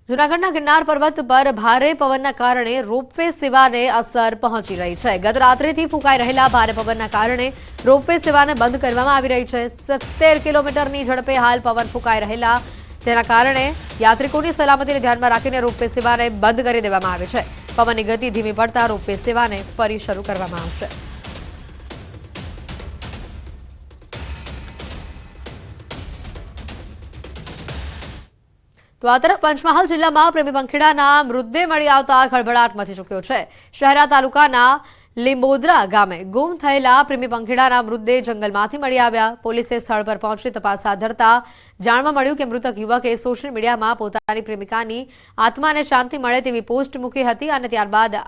જૂનાગઢના ગિરનાર પર્વત પર ભારે પવનના કારણે રોપવે સેવાને અસર પહોંચી રહી છે। ગત રાત્રિથી ફૂંકાઈ રહેલા ભારે પવનના કારણે રોપવે સેવાને બંધ કરવામાં આવી રહી છે। 70 કિલોમીટરની ઝડપે હાલ પવન ફૂંકાઈ રહેલા તેના કારણે યાત્રિકોની સલામતીને ધ્યાનમાં રાખીને રોપવે સેવાને બંધ કરી દેવામાં આવી છે। પવનની ગતિ ધીમી પડતા રોપવે સેવાને ફરી શરૂ કરવામાં આવશે। તો આ તરફ પંચમહાલ જિલ્લામાં પ્રેમી પંખીડાના મૃતદેહ મળી આવતા ખળભળાટ મચી ચૂક્યો છે। શહેરા તાલુકાના લીંબોદરા ગામે ગુમ થયેલા પ્રેમી પંખીડાના મૃતદેહ જંગલમાંથી મળી આવ્યા। પોલીસે સ્થળ પર પહોંચી તપાસ હાથ ધરતા જાણવા મળ્યું કે મૃતક યુવકે સોશિયલ મીડિયામાં પોતાની પ્રેમિકાની આત્માને શાંતિ મળે તેવી પોસ્ટ મૂકી હતી અને ત્યારબાદ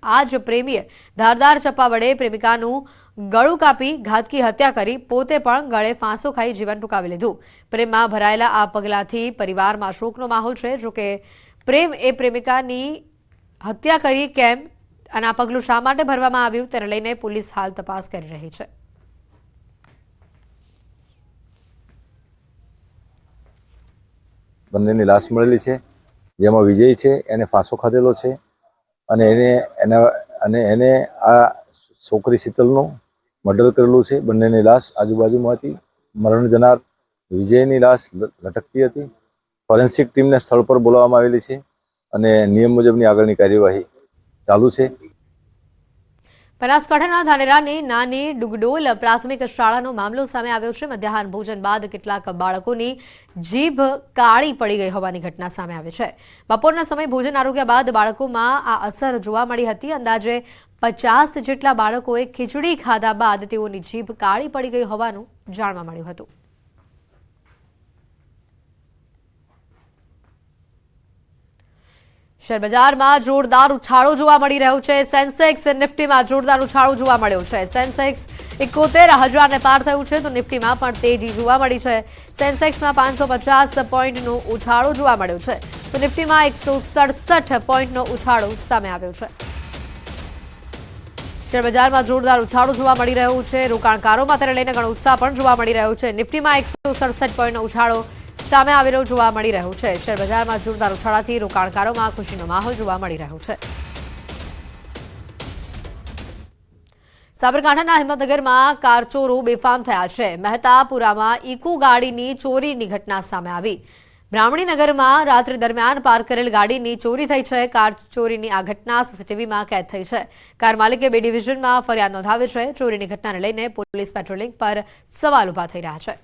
આ જ પ્રેમીએ ધારદાર ચપ્પા વડે પ્રેમિકાનું ગળું કાપી ઘાતકી હત્યા કરી પોતે પણ ગળે ફાંસો ખાઈ જીવન ટૂંકાવી લીધું। પ્રેમમાં ભરાયેલા આ પગલાથી પરિવારમાં શોકનો માહોલ છે। જોકે પ્રેમ એ પ્રેમિકાની હત્યા કરી કેમ અને આ પગલું શા માટે ભરવામાં આવ્યું તેને લઈને પોલીસ હાલ તપાસ કરી રહી છે। બંનેની લાશ મળેલી છે, જેમાં વિજય છે એને ફાંસો ખાધેલો છે અને એને આ છોકરી શીતલનું મર્ડર કરેલું છે। બંનેની લાશ આજુબાજુમાં હતી। મરણ જનાર વિજયની લાશ લટકતી હતી। ફોરેન્સિક ટીમને સ્થળ પર બોલાવવામાં આવેલી છે અને નિયમ મુજબની આગળની કાર્યવાહી ચાલુ છે। બનાસકાંઠાના ધાનેરાની નાની ડુગડોલ પ્રાથમિક શાળાનો મામલો સામે આવ્યો છે। મધ્યાહન ભોજન બાદ કેટલાક બાળકોની જીભ કાળી પડી ગઈ હોવાની ઘટના સામે આવી છે। બપોરના સમયે ભોજન આરોગ્યા બાદ બાળકોમાં આ અસર જોવા મળી હતી। અંદાજે 50 જેટલા બાળકોએ ખીચડી ખાધા બાદ તેઓની જીભ કાળી પડી ગઈ હોવાનું જાણવા મળ્યું હતું। શેરબજારમાં જોરદાર ઉછાળો જોવા મળી રહ્યો છે। સેન્સેક્સ નિફ્ટીમાં જોરદાર ઉછાળો જોવા મળ્યો છે। સેન્સેક્સ 71,000ને પાર થયું છે તો નિફ્ટીમાં પણ તેજી જોવા મળી છે। સેન્સેક્સમાં 550 પોઈન્ટનો ઉછાળો જોવા મળ્યો છે તો નિફ્ટીમાં 167 પોઈન્ટનો ઉછાળો સામે આવ્યો છે। શેરબજારમાં જોરદાર ઉછાળો જોવા મળી રહ્યો છે। રોકાણકારોમાં તેને લઈને ઘણો ઉત્સાહ પણ જોવા મળી રહ્યો છે। નિફ્ટીમાં 167 પોઈન્ટનો ઉછાળો સામે આવેલો જોવા મળી રહ્યો છે। શેરબજારમાં જોરદાર ઉછાળાથી રોકાણકારોમાં ખુશીનો માહોલ જોવા મળી રહ્યો છે। સાબરકાંઠાના હિંમતનગરમાં કારચોરો બેફામ થયા છે। મહેતાપુરામાં ઇકો ગાડીની ચોરીની ઘટના સામે આવી। બ્રાહ્મણીનગરમાં રાત્રિ દરમિયાન પાર્ક કરેલ ગાડીની ચોરી થઈ છે। કાર ચોરીની આ ઘટના સીસીટીવીમાં કેદ થઈ છે। કાર માલિકે B ડિવિઝનમાં ફરિયાદ નોંધાવી છે। ચોરીની ઘટનાને લઈને પોલીસ પેટ્રોલિંગ પર સવાલ ઉભા થઈ રહ્યા છે।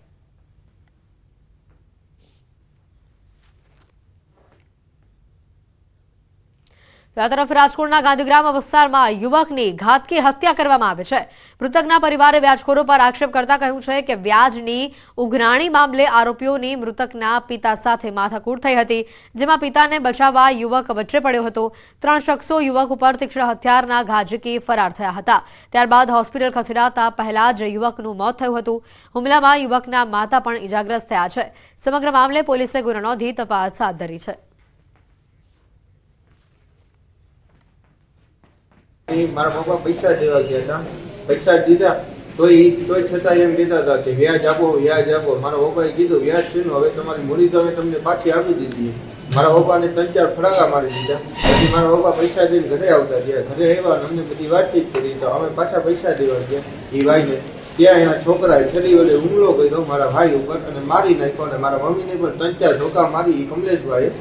આ તરફ રાજકોટના ગાંધીગ્રામ વિસ્તારમાં યુવકની ઘાતકી હત્યા કરવામાં આવી છે। મૃતકના પરિવારે વ્યાજખોરો પર આક્ષેપ કરતા કહ્યું છે કે વ્યાજની ઉઘરાણી મામલે આરોપીઓની મૃતકના પિતા સાથે માથાકૂટ થઈ હતી, જેમાં પિતાને બચાવવા યુવક વચ્ચે પડ્યો હતો। 3 શખ્સો યુવક ઉપર તીક્ષ્ણ હથિયારના ઘા ઝીકી ફરાર થયા હતા। ત્યારબાદ હોસ્પિટલ ખસેડાતા પહેલા જ યુવકનું મોત થયું હતું। હુમલામાં યુવકના માતા પણ ઇજાગ્રસ્ત થયા છે। સમગ્ર મામલે પોલીસે ગુનો નોંધી તપાસ હાથ ધરી છે। મારા પપ્પા પૈસા દેવા ગયા હતા, પૈસા દીધા તોય છતાં એમ કહેતા હતા કે વ્યાજ આપો વ્યાજ આપો। મારા પપ્પાએ કીધું વ્યાજ છે હવે તમારી મૂડી તો અમે તમને પાછી આપી દીધી। મારા પપ્પાને 3-4 ફડાકા મારી દીધા। પછી મારા પપ્પા પૈસા દઈને ઘરે આવતા ગયા। ઘરે આવ્યા અમને બધી વાતચીત કરી તો અમે પાછા પૈસા દેવા ગયા એ ભાઈને। ત્યાં એના છોકરાએ છરી વડે હુમલો કર્યો મારા ભાઈ ઉપર અને મારી નાખ્યો અને મારા મમ્મીને પણ 3-4 ધોકા મારી કમલેશભાઈએ।